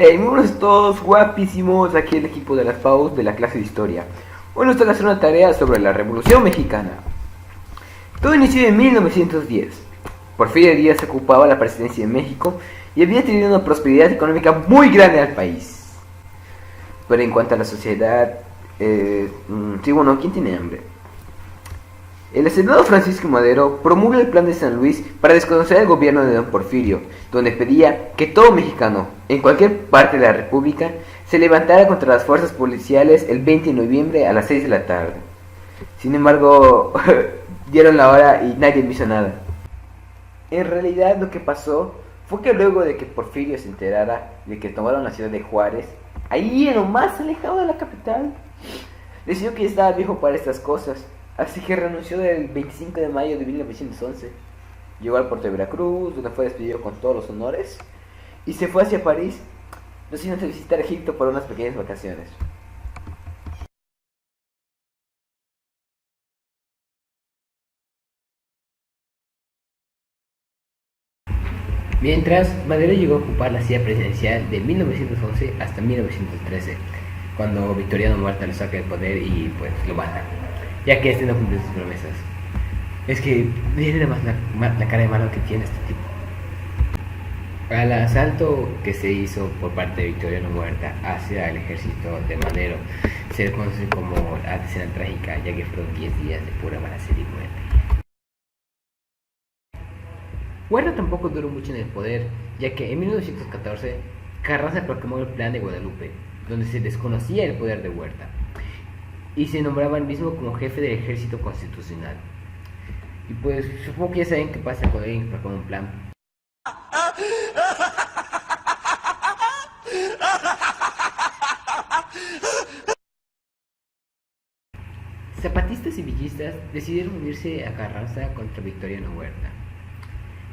Unos todos guapísimos, aquí el equipo de las PAUs de la clase de historia. Hoy nos toca hacer una tarea sobre la Revolución Mexicana. Todo inició en 1910. Porfirio Díaz ocupaba la presidencia de México y había tenido una prosperidad económica muy grande al país. Pero en cuanto a la sociedad, ¿quién tiene hambre? El hacendado Francisco Madero promulga el Plan de San Luis para desconocer el gobierno de don Porfirio, donde pedía que todo mexicano, en cualquier parte de la república, se levantara contra las fuerzas policiales el 20 de noviembre a las 6 de la tarde. Sin embargo, dieron la hora y nadie hizo nada. En realidad lo que pasó fue que luego de que Porfirio se enterara de que tomaron la ciudad de Juárez, ahí en lo más alejado de la capital, decidió que ya estaba viejo para estas cosas. Así que renunció el 25 de mayo de 1911. Llegó al puerto de Veracruz, donde fue despedido con todos los honores, y se fue hacia París, no sin antes visitar Egipto por unas pequeñas vacaciones. Mientras, Madero llegó a ocupar la silla presidencial de 1911 hasta 1913, cuando Victoriano Huerta lo saca del poder y pues lo mata, ya que este no cumplió sus promesas. Es que miren nada más la cara de malo que tiene este tipo. Al asalto que se hizo por parte de Victoriano Huerta hacia el ejército de Madero se le conoce como la escena trágica, ya que fueron 10 días de pura balacera y muerte. Huerta tampoco duró mucho en el poder, ya que en 1914 Carranza proclamó el Plan de Guadalupe, donde se desconocía el poder de Huerta y se nombraba el mismo como jefe del ejército constitucional. Y pues supongo que ya saben qué pasa cuando alguien proclama un plan. Zapatistas y villistas decidieron unirse a Carranza contra Victoriano Huerta.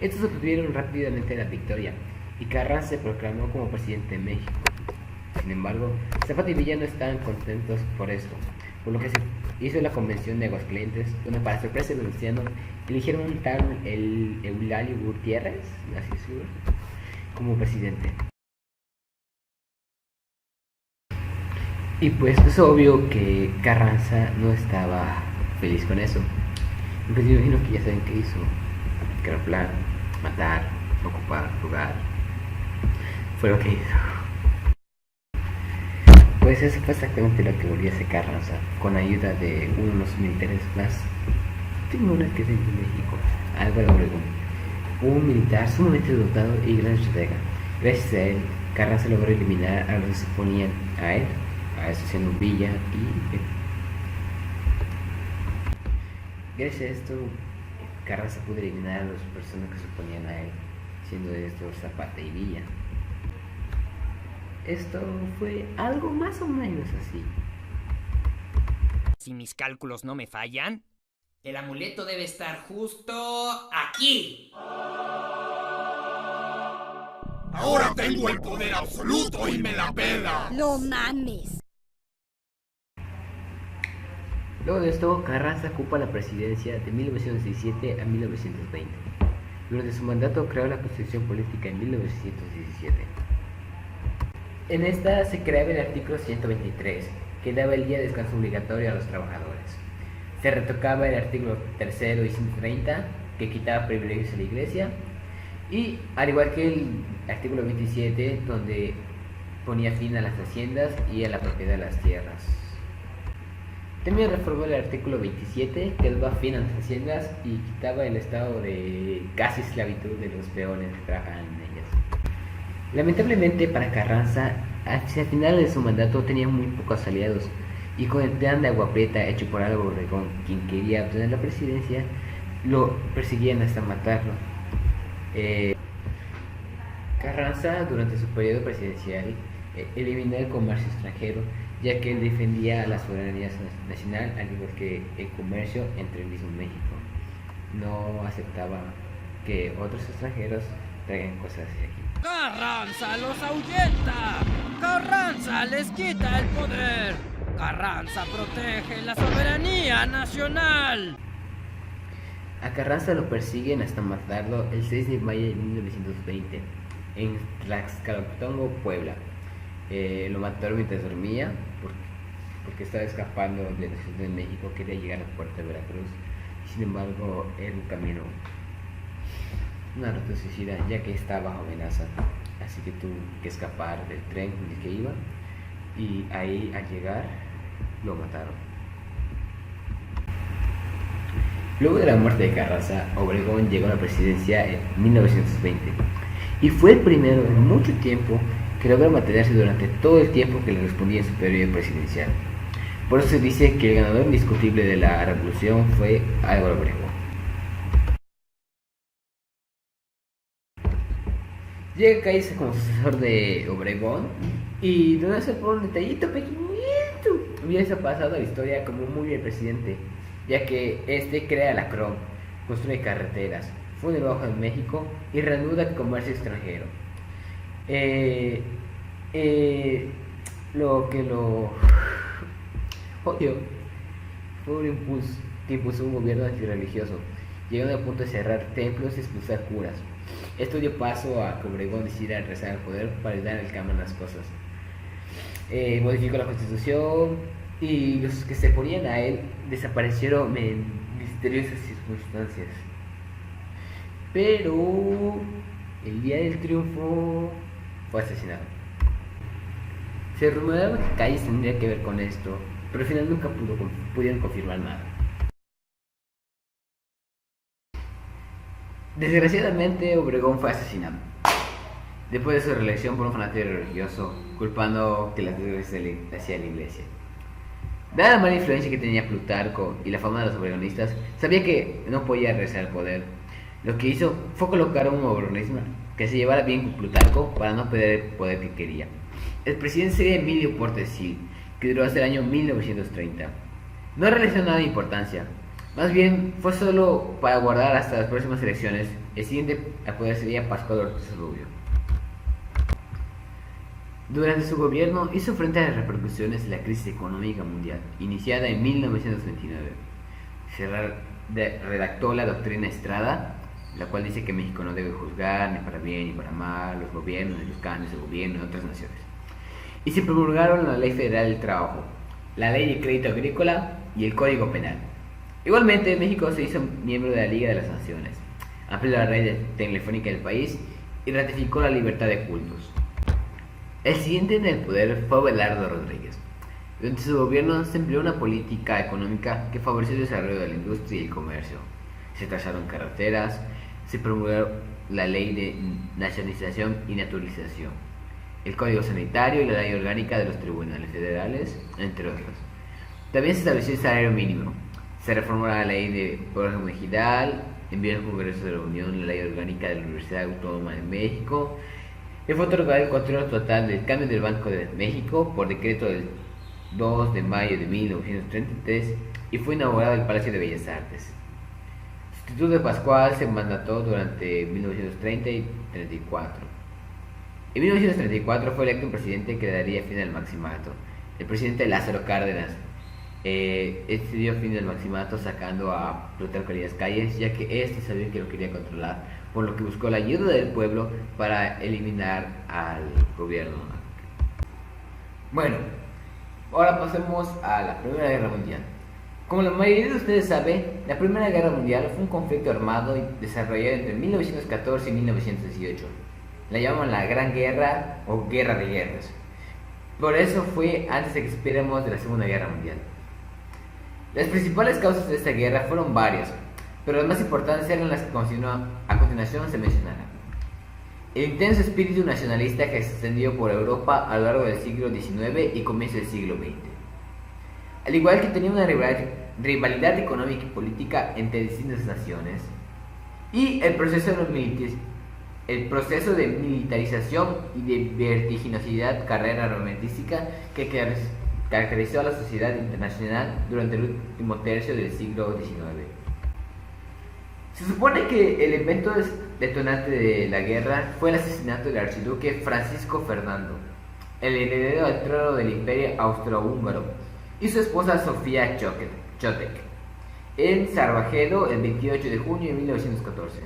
Estos obtuvieron rápidamente la victoria y Carranza se proclamó como presidente de México. Sin embargo, Zapata y Villa no estaban contentos por esto, por lo que se hizo la convención de Aguascalientes, donde para sorpresa de Venustiano eligieron un tal Eulalio Gutiérrez, así es, como presidente. Y pues es obvio que Carranza no estaba feliz con eso. Pues yo imagino que ya saben qué hizo, que era plan, matar, ocupar, jugar. Fue lo que hizo. Pues eso fue exactamente lo que volvió a hacer Carranza, con ayuda de unos militares más. Tengo una que es de México, Álvaro Obregón, un militar sumamente dotado y gran estratega. Gracias a él, Carranza logró eliminar a los que se oponían a él, a Estación Villa y gracias a esto, Carranza pudo eliminar a las personas que se oponían a él, siendo estos Zapata y Villa. Esto fue algo más o menos así. Si mis cálculos no me fallan, el amuleto debe estar justo aquí. Ahora tengo el poder absoluto y me la pela. No mames. Luego de esto, Carranza ocupa la presidencia de 1917 a 1920. Durante su mandato creó la Constitución Política en 1917. En esta se creaba el artículo 123, que daba el día de descanso obligatorio a los trabajadores. Se retocaba el artículo 3 y 130, que quitaba privilegios a la iglesia, y al igual que el artículo 27, donde ponía fin a las haciendas y a la propiedad de las tierras. También reformó el artículo 27, que daba fin a las haciendas y quitaba el estado de casi esclavitud de los peones que trabajaban en ellas. Lamentablemente para Carranza, hacia el final de su mandato tenía muy pocos aliados, y con el plan de Agua Prieta hecho por Álvaro Obregón, quien quería obtener la presidencia, lo perseguían hasta matarlo. Carranza, durante su periodo presidencial, eliminó el comercio extranjero, ya que él defendía la soberanía nacional, al igual que el comercio entre el mismo México. No aceptaba que otros extranjeros traigan cosas hacia aquí. Carranza los ahuyenta. Carranza les quita el poder. Carranza protege la soberanía nacional. A Carranza lo persiguen hasta matarlo el 6 de mayo de 1920 en Tlaxcaltenango, Puebla. Lo mataron mientras dormía porque estaba escapando de la Ciudad de México, quería llegar a Puerto de Veracruz. Sin embargo, era un camino, una ruta suicida, ya que estaba bajo amenaza. Así que tuvo que escapar del tren en el que iba, y ahí al llegar lo mataron. Luego de la muerte de Carranza, Obregón llegó a la presidencia en 1920 y fue el primero en mucho tiempo que logró mantenerse durante todo el tiempo que le respondía en su periodo presidencial. Por eso se dice que el ganador indiscutible de la revolución fue Álvaro Obregón. Llega Calles como sucesor de Obregón y no hace por un detallito pequeñito. Hubiese pasado a la historia como un muy buen presidente, ya que este crea la CROM, construye carreteras, funde el Bajo de México y reanuda el comercio extranjero. Lo que lo odio fue un impulso que impuso un gobierno antirreligioso, llegando al punto de cerrar templos y expulsar curas. Esto dio paso a que Obregón decidiera regresar al poder para dar el cambio en las cosas. Modificó la constitución y los que se oponían a él desaparecieron en misteriosas circunstancias. Pero el día del triunfo fue asesinado. Se rumoreaba que Calles tendría que ver con esto, pero al final nunca pudieron confirmar nada. Desgraciadamente, Obregón fue asesinado después de su reelección por un fanático religioso, culpando que las desgracias le hacía la iglesia. Dada la mala influencia que tenía Plutarco y la fama de los obregonistas, sabía que no podía regresar al poder. Lo que hizo fue colocar un obregonismo que se llevara bien con Plutarco para no perder el poder que quería. El presidente sería Emilio Portes Gil, que duró hasta el año 1930. No realizó nada de importancia. Más bien, fue solo para guardar hasta las próximas elecciones. El siguiente al poder sería Pascual Ortiz Rubio. Durante su gobierno hizo frente a las repercusiones de la crisis económica mundial, iniciada en 1929. Redactó la doctrina Estrada, la cual dice que México no debe juzgar ni para bien ni para mal los gobiernos ni los cambios de gobierno de otras naciones. Y se promulgaron la Ley Federal del Trabajo, la Ley de Crédito Agrícola y el Código Penal. Igualmente, México se hizo miembro de la Liga de las Naciones, amplió la red telefónica del país y ratificó la libertad de cultos. El siguiente en el poder fue Abelardo Rodríguez. Durante su gobierno se empleó una política económica que favoreció el desarrollo de la industria y el comercio. Se trazaron carreteras, se promulgó la Ley de Nacionalización y Naturalización, el Código Sanitario y la Ley Orgánica de los Tribunales Federales, entre otros. También se estableció el salario mínimo. Se reformó la Ley de Poder Ejidal, envió al Congreso de la Unión la Ley Orgánica de la Universidad Autónoma de México. Le fue otorgado el control total del cambio del Banco de México por decreto del 2 de mayo de 1933 y fue inaugurado el Palacio de Bellas Artes. El Instituto de Pascual se mandató durante 1930 y 34. En 1934 fue electo un presidente que le daría fin al maximato. El presidente Lázaro Cárdenas dio fin al maximato sacando a Plutarco Elías Calles, ya que este sabía que lo quería controlar, por lo que buscó la ayuda del pueblo para eliminar al gobierno. Bueno, ahora pasemos a la Primera Guerra Mundial. Como la mayoría de ustedes sabe, la Primera Guerra Mundial fue un conflicto armado desarrollado entre 1914 y 1918. La llaman la Gran Guerra o Guerra de Guerras. Por eso fue antes de que supiéramos de la Segunda Guerra Mundial. Las principales causas de esta guerra fueron varias, pero las más importantes eran las que a continuación se mencionarán. El intenso espíritu nacionalista que se extendió por Europa a lo largo del siglo XIX y comienzo del siglo XX. Al igual que tenía una rivalidad económica y política entre distintas naciones, y el proceso de militarización y de vertiginosidad carrera armamentística que caracterizó a la sociedad internacional durante el último tercio del siglo XIX. Se supone que el evento detonante de la guerra fue el asesinato del archiduque Francisco Fernando, el heredero al trono del Imperio Austrohúngaro, y su esposa Sofía Chotek, en Sarajevo el 28 de junio de 1914.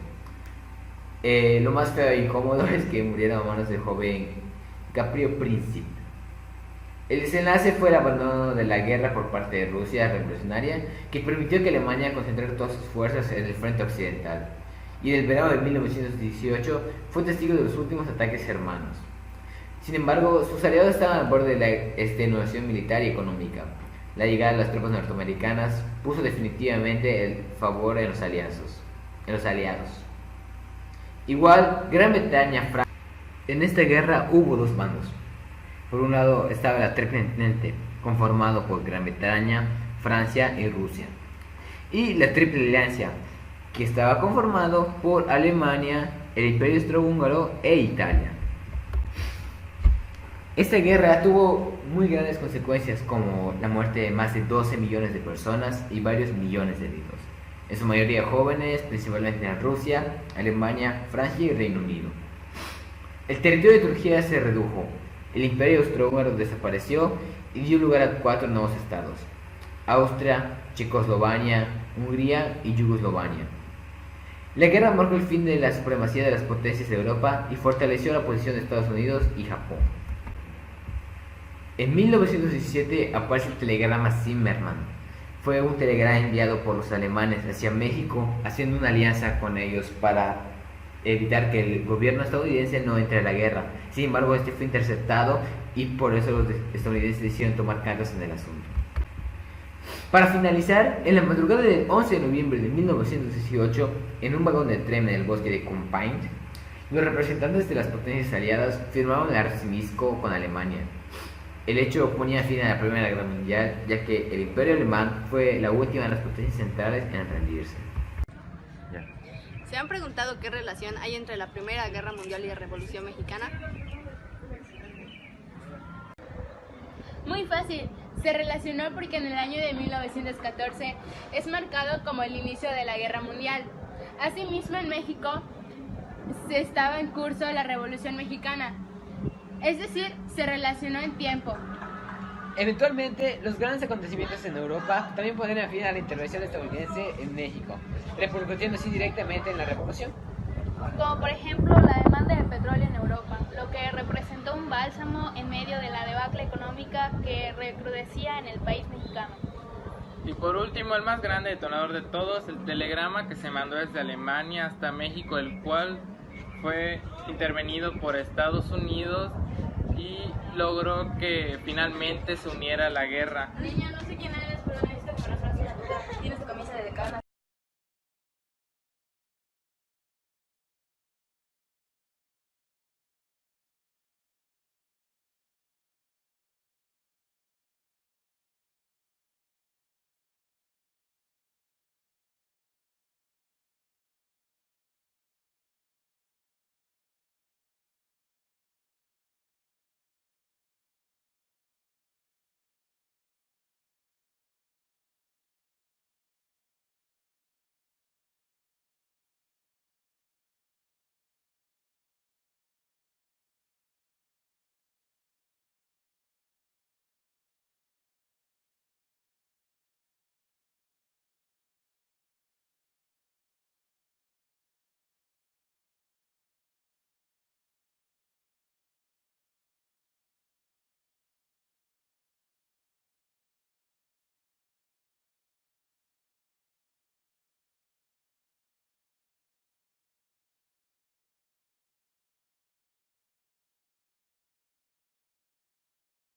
Lo más feo e incómodo es que murieron a manos del joven Caprio Príncipe, El desenlace fue el abandono de la guerra por parte de Rusia revolucionaria, que permitió que Alemania concentrara todas sus fuerzas en el frente occidental, y en el verano de 1918 fue testigo de los últimos ataques germanos. Sin embargo, sus aliados estaban al borde de la extenuación militar y económica. La llegada de las tropas norteamericanas puso definitivamente el favor en los aliados. Igual, Gran Bretaña, Francia. En esta guerra hubo dos bandos. Por un lado estaba la Triple Entente, conformado por Gran Bretaña, Francia y Rusia. Y la Triple Alianza, que estaba conformado por Alemania, el Imperio Austrohúngaro e Italia. Esta guerra tuvo muy grandes consecuencias, como la muerte de más de 12 millones de personas y varios millones de heridos, en su mayoría jóvenes, principalmente en Rusia, Alemania, Francia y Reino Unido. El territorio de Turquía se redujo, el Imperio Austrohúngaro desapareció y dio lugar a 4 nuevos estados: Austria, Checoslovaquia, Hungría y Yugoslavia. La guerra marcó el fin de la supremacía de las potencias de Europa y fortaleció la posición de Estados Unidos y Japón. En 1917 aparece el telegrama Zimmermann. Fue un telegrama enviado por los alemanes hacia México, haciendo una alianza con ellos para evitar que el gobierno estadounidense no entre a la guerra. Sin embargo, este fue interceptado y por eso los estadounidenses decidieron tomar cartas en el asunto. Para finalizar, en la madrugada del 11 de noviembre de 1918, en un vagón de tren en el bosque de Compiègne, los representantes de las potencias aliadas firmaron el armisticio con Alemania. El hecho ponía fin a la Primera Guerra Mundial, ya que el Imperio Alemán fue la última de las potencias centrales en rendirse. ¿Se han preguntado qué relación hay entre la Primera Guerra Mundial y la Revolución Mexicana? Muy fácil, se relacionó porque en el año de 1914 es marcado como el inicio de la Guerra Mundial. Asimismo, en México se estaba en curso la Revolución Mexicana, es decir, se relacionó en tiempo. Eventualmente, los grandes acontecimientos en Europa también ponían fin a la intervención estadounidense en México, repercutiendo así directamente en la revolución. Como por ejemplo la demanda de petróleo en Europa, lo que representó un bálsamo en medio de la debacle económica que recrudecía en el país mexicano. Y por último, el más grande detonador de todos, el telegrama que se mandó desde Alemania hasta México, el cual fue intervenido por Estados Unidos y logró que finalmente se uniera a la guerra. Niña, no sé quién es.